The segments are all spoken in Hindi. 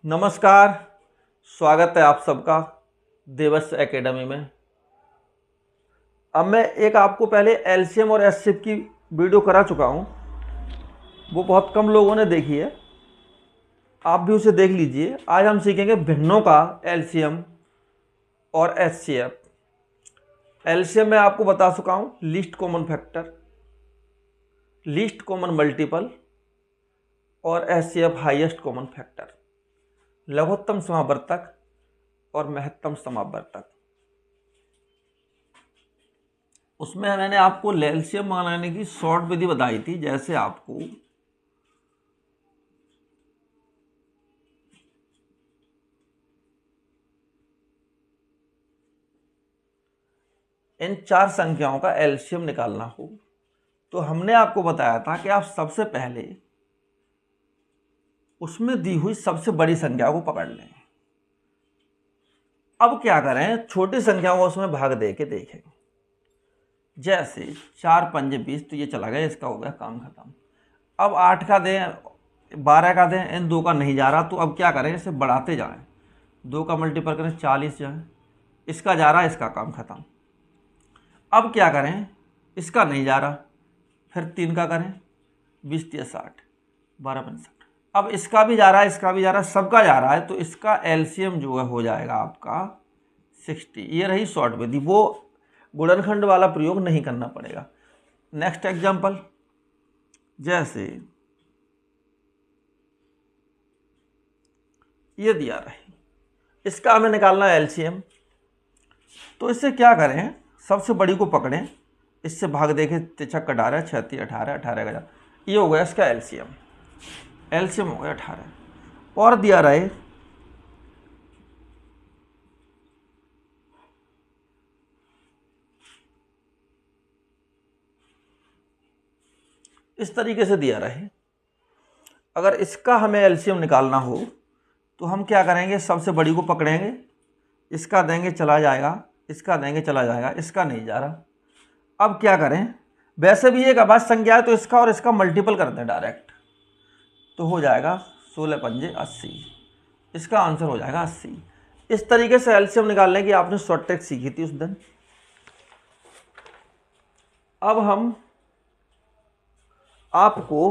नमस्कार, स्वागत है आप सबका देवस एकेडमी में। अब मैं एक आपको पहले एलसीएम और एचसीएफ की वीडियो करा चुका हूँ, वो बहुत कम लोगों ने देखी है, आप भी उसे देख लीजिए। आज हम सीखेंगे भिन्नों का एलसीएम और एचसीएफ। एलसीएम मैं आपको बता चुका हूँ, least common factor, least common multiple, और एचसीएफ हाईएस्ट कॉमन फैक्टर, लघुत्तम समावर्तक और महत्तम समावर्तक। उसमें मैंने आपको एलसीएम बनाने की शॉर्ट विधि बताई थी। जैसे आपको इन चार संख्याओं का एलसीएम निकालना हो तो हमने आपको बताया था कि आप सबसे पहले उसमें दी हुई सबसे बड़ी संख्या को पकड़ लें। अब क्या करें, छोटी संख्याओं को उसमें भाग दे के देखें। जैसे 4 पंजे 20, तो ये चला गया, इसका हो गया काम खत्म। अब 8 का दें, 12 का दें, इन दो का नहीं जा रहा, तो अब क्या करें, इसे बढ़ाते जाएं। 2 का मल्टीपल करें, 40 जाए, इसका जा रहा, इसका काम खत्म। अब क्या करें, इसका नहीं जा रहा, फिर 3 का करें, 20 या 60, 12 पंजे 60। अब इसका भी जा रहा है, इसका भी जा रहा है, सबका जा रहा है, तो इसका एलसीएम जो है हो जाएगा आपका 60। ये रही शॉर्ट विधि, वो गुणनखंड वाला प्रयोग नहीं करना पड़ेगा। नेक्स्ट एग्जांपल, जैसे ये दिया रहे, इसका हमें निकालना है एलसीएम। तो इससे क्या करें, सबसे बड़ी को पकड़ें, इससे भाग देखे, 3 18, 36 18, 18 का, ये हो गया इसका एलसीएम। एलसीएम हो गया 18। और दिया रहे इस तरीके से दिया रहे। अगर इसका हमें एलसीएम निकालना हो तो हम क्या करेंगे, सबसे बड़ी को पकड़ेंगे, इसका देंगे चला जाएगा, इसका देंगे चला जाएगा, इसका नहीं जा रहा। अब क्या करें, वैसे भी एक अभाज्य संख्या है तो इसका और इसका मल्टीपल कर दें डायरेक्ट, तो हो जाएगा 16 पंजे 80। इसका आंसर हो जाएगा 80। इस तरीके से एलसीएम निकालने की आपने शॉर्ट ट्रिक सीखी थी उस दिन। अब हम आपको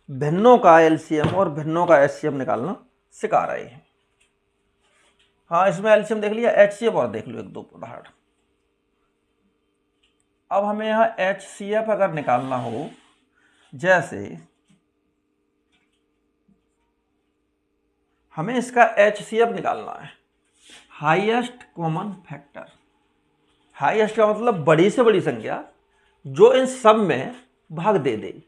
भिन्नों का एलसीएम और भिन्नों का एचसीएफ निकालना सिखा रहे हैं। हाँ, इसमें एलसीएम देख लिया, एचसीएफ और देख लो एक दो उदाहरण। अब हमें यहाँ एचसीएफ अगर निकालना हो, जैसे हमें इसका एचसीएफ निकालना है, हाईएस्ट कॉमन फैक्टर। हाईएस्ट का मतलब बड़ी से बड़ी संख्या जो इन सब में भाग दे दे,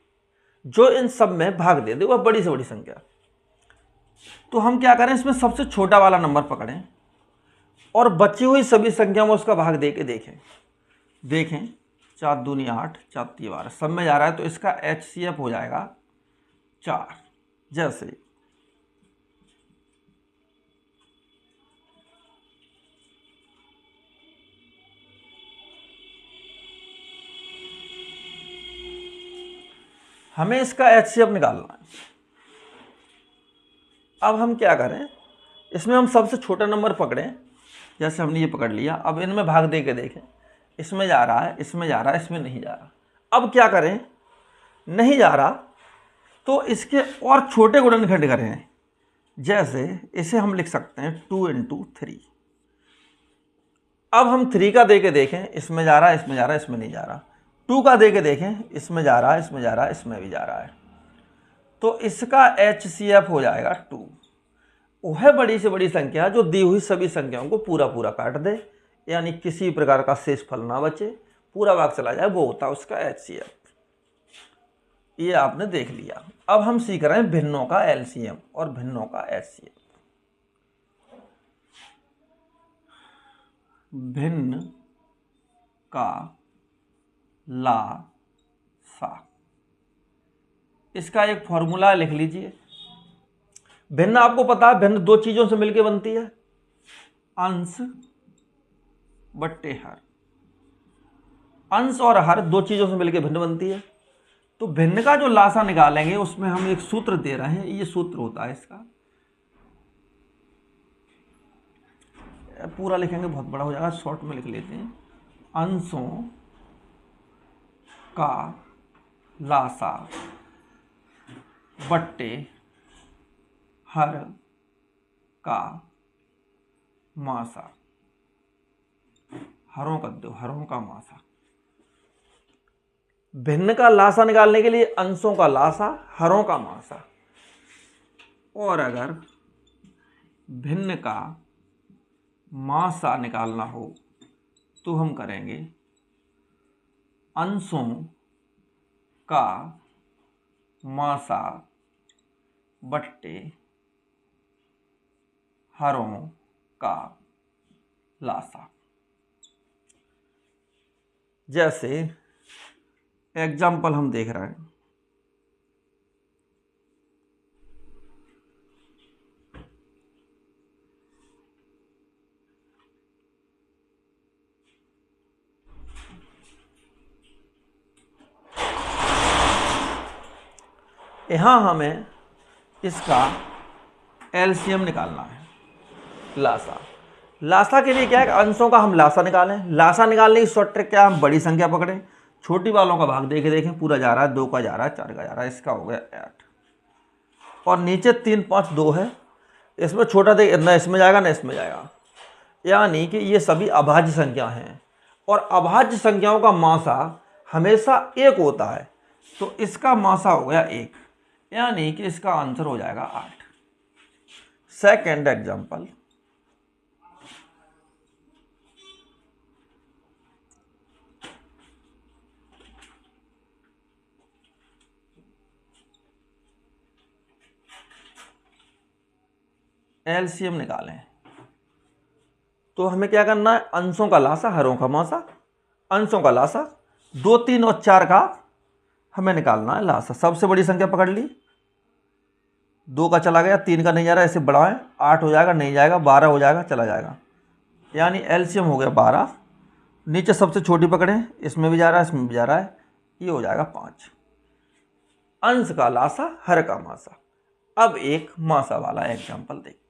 जो इन सब में भाग दे दे वह बड़ी से बड़ी संख्या। तो हम क्या करें, इसमें सबसे छोटा वाला नंबर पकड़ें और बची हुई सभी संख्या में उसका भाग दे के देखें 4 दूनी 8, 4 तीन 12, सब में जा रहा है, तो इसका एचसीएफ हो जाएगा 4। जैसे हमें इसका एचसीएफ निकालना है। अब हम क्या करें, इसमें हम सबसे छोटा नंबर पकड़ें, जैसे हमने ये पकड़ लिया। अब इनमें भाग दे के देखें, इसमें जा रहा है, इसमें जा रहा है, इसमें नहीं जा रहा। अब क्या करें, नहीं जा रहा तो इसके और छोटे गुणनखंड करें। जैसे इसे हम लिख सकते हैं 2 × 3। अब हम 3 का दे के देखें, इसमें जा रहा है, इसमें जा रहा है, इसमें नहीं जा रहा। 2 का दे के देखें, इसमें जा रहा है, इसमें जा रहा है, इसमें भी जा रहा है, तो इसका एचसीएफ हो जाएगा 2। वह बड़ी से बड़ी संख्या जो दी हुई सभी संख्याओं को पूरा पूरा काट दे, यानी किसी प्रकार का शेष फल ना बचे, पूरा भाग चला जाए, वो होता है उसका एचसीएफ। ये आपने देख लिया। अब हम सीख रहे हैं भिन्नों का एलसीएम और भिन्नों का एचसीएफ। भिन्न का लासा, इसका एक फॉर्मूला लिख लीजिए। भिन्न आपको पता है, भिन्न दो चीजों से मिलकर बनती है, अंश बट्टे हर। अंश और हर दो चीजों से मिलकर भिन्न बनती है। तो भिन्न का जो लासा निकालेंगे उसमें हम एक सूत्र दे रहे हैं, ये सूत्र होता है इसका, पूरा लिखेंगे बहुत बड़ा हो जाएगा, शॉर्ट में लिख लेते हैं। अंशों का लासा बट्टे हर का मासा, हरों का दो, हरों का मासा। भिन्न का लासा निकालने के लिए अंशों का लासा, हरों का मासा। और अगर भिन्न का मासा निकालना हो तो हम करेंगे अंशों का मासा बट्टे हरों का लासा। जैसे एग्जाम्पल हम देख रहे हैं, यहां हमें इसका एलसीएम निकालना है, लासा। लासा के लिए क्या है, अंशों का हम लासा निकालें। लासा निकालने की शॉर्ट ट्रिक क्या है, हम बड़ी संख्या पकड़ें, छोटी वालों का भाग देके देखें, पूरा जा रहा है, 2 का जा रहा है, 4 का जा रहा है, इसका हो गया 8। और नीचे 3 5 2 है, इसमें छोटा देख, न इसमें जाएगा न इसमें जाएगा, यानी कि ये सभी अभाज्य संख्या हैं। और अभाज्य संख्याओं का मासा हमेशा 1 होता है, तो इसका मासा हो गया 1, यानी कि इसका आंसर हो जाएगा 8। सेकेंड एग्जाम्पल, एलसीएम निकालें तो हमें क्या करना है, अंशों का लासा हरों का मासा। अंशों का लासा 2 3 और 4 का हमें निकालना है लासा। सबसे बड़ी संख्या पकड़ ली, 2 का चला गया, 3 का नहीं जा रहा, ऐसे बढ़ाएं, 8 हो जाएगा, नहीं जाएगा, 12 हो जाएगा, चला जाएगा, यानी एलसीएम हो गया 12। नीचे सबसे छोटी पकड़ें, इसमें भी जा रहा है, इसमें भी जा रहा है, ये हो जाएगा 5। अंश का लासा हर का मासा। अब एक मासा वाला एग्जाम्पल देखते हैं।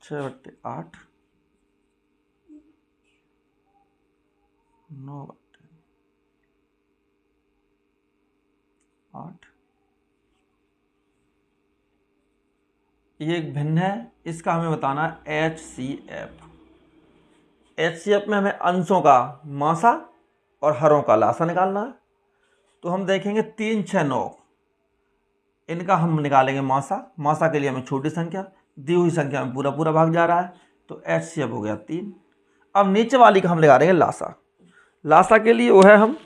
छः बट्टे 8, 9 बट्टे 8। ये एक भिन्न है, इसका हमें बताना है HCF। HCF में हमें अंशों का मासा और हरों का लासा निकालना है। तो हम देखेंगे 3 6 9, इनका हम निकालेंगे मासा। मासा के लिए हमें छोटी संख्या, दी हुई संख्या में पूरा पूरा भाग जा रहा है, तो HCF हो गया 3। अब नीचे वाली का हम निकालेंगे लासा। लासा के लिए वो है, हम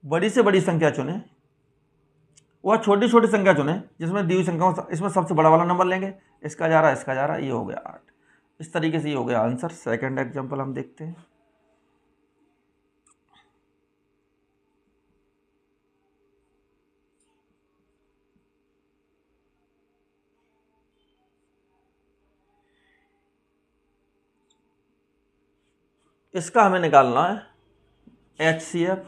बड़ी से बड़ी संख्या चुने, वह छोटी छोटी संख्या चुने जिसमें दी हुई संख्या, इसमें सबसे बड़ा वाला नंबर लेंगे, इसका जा रहा है, इसका जा रहा है, ये हो गया 8। इस तरीके से ये हो गया आंसर। सेकंड एग्जांपल हम देखते हैं। इसका हमें निकालना है HCF,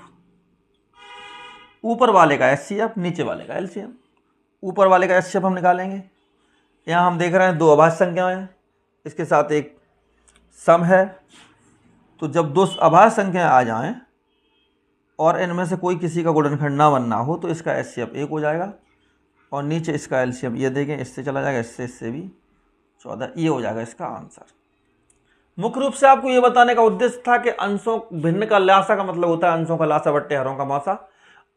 ऊपर वाले का HCF, नीचे वाले का LCM। ऊपर वाले का HCF हम निकालेंगे। यहाँ हम देख रहे हैं 2 अभाज्य संख्याएं हैं, इसके साथ एक सम है। तो जब 2 अभाज्य संख्याएं आ जाएं और इनमें से कोई किसी का गुणनखंड ना बनना हो तो इसका HCF 1 हो जाएगा, और नीचे इसका LCM ये देखें, इससे चला जाएगा, इससे भी 14, ये हो जाएगा इसका आंसर। मुख्य रूप से आपको ये बताने का उद्देश्य था कि अंशों, भिन्न का लासा का मतलब होता है अंशों का लासा बट्टे हरों का मासा,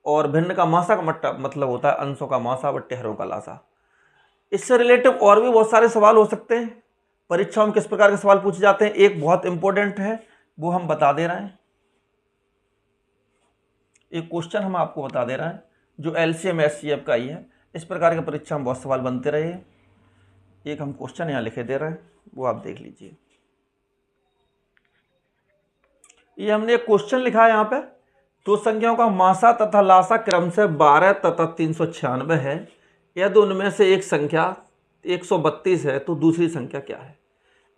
और भिन्न का मासा का मतलब होता है अंशों का मासा बट्टे हरों का लासा। इससे रिलेटिव और भी बहुत सारे सवाल हो सकते हैं। परीक्षाओं में किस प्रकार के सवाल पूछे जाते हैं, एक बहुत इंपॉर्टेंट है, वो हम बता दे रहे हैं। एक क्वेश्चन हम आपको बता दे रहे हैं जो LCM HCF का ही है। इस प्रकार के परीक्षा में बहुत सवाल बनते रहे हैं। एक हम क्वेश्चन यहाँ लिखे दे रहे हैं, वो आप देख लीजिए। ये हमने एक क्वेश्चन लिखा है यहाँ पे, दो संख्याओं का मासा तथा लासा क्रम से 12 तथा 396 है, यदि उनमें से एक संख्या 132 है तो दूसरी संख्या क्या है।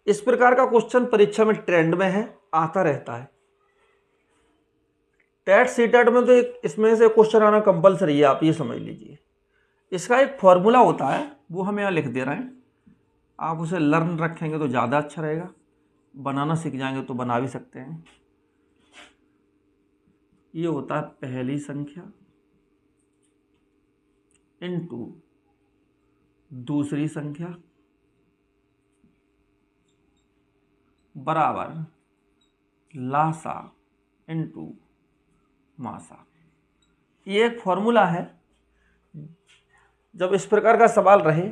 इस प्रकार का क्वेश्चन परीक्षा में ट्रेंड में है, आता रहता है। टेट सीटेट में तो इसमें से क्वेश्चन आना कंपलसरी है, आप ये समझ लीजिए। इसका एक फॉर्मूला होता है, वो हम यहाँ लिख दे रहे हैं, आप उसे लर्न रखेंगे तो ज़्यादा अच्छा रहेगा, बनाना सीख जाएंगे तो बना भी सकते हैं। ये होता है पहली संख्या इनटू दूसरी संख्या बराबर लासा इनटू मासा। ये एक फॉर्मूला है। जब इस प्रकार का सवाल रहे,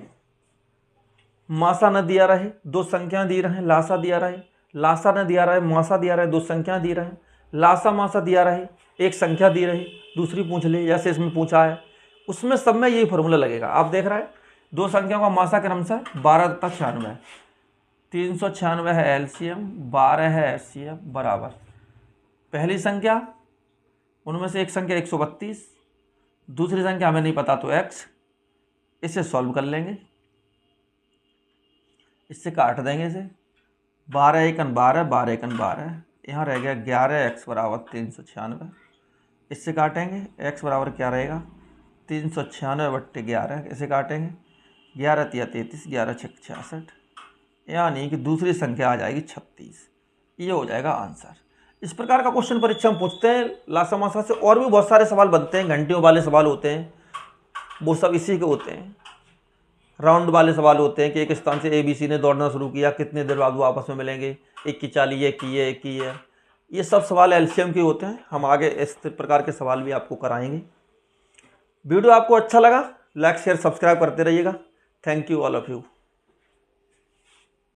मासा न दिया रहे, दो संख्या दी रहे, लासा दिया रहे, लासा न दिया रहे, मासा दिया रहे, दो संख्या दी रहे, लासा मासा दिया रहे, एक संख्या दी रही, दूसरी पूछ ले, जैसे इसमें पूछा है, उसमें सब में यही फॉर्मूला लगेगा। आप देख रहे हैं दो संख्याओं का मासा क्रम से 12 तथा 96, 396 है एलसीएम, 12 है एचसीएफ बराबर पहली संख्या, उनमें से एक संख्या 132, दूसरी संख्या हमें नहीं पता तो x, इसे सॉल्व कर लेंगे, इससे काट देंगे इसे, 12 एकन 12, 12 एकन 12, यहाँ रह गया 11x बराबर 396, इससे काटेंगे x बराबर क्या रहेगा 396/11, इसे काटेंगे 11 तिया 33, 11 छक 66, यानी कि दूसरी संख्या आ जाएगी 36। ये हो जाएगा आंसर। इस प्रकार का क्वेश्चन परीक्षा में पूछते हैं लासा मासा से। और भी बहुत सारे सवाल बनते हैं, घंटियों वाले सवाल होते हैं, वो सब इसी के होते हैं। राउंड वाले सवाल होते हैं कि एक स्थान से ABC ने दौड़ना शुरू किया, कितने देर बाद वो आपस में मिलेंगे, एक की चाल ये की है, एक की है। ये सब सवाल एलसीएम के होते हैं। हम आगे इस प्रकार के सवाल भी आपको कराएंगे। वीडियो आपको अच्छा लगा, लाइक शेयर सब्सक्राइब करते रहिएगा। Thank you all of you.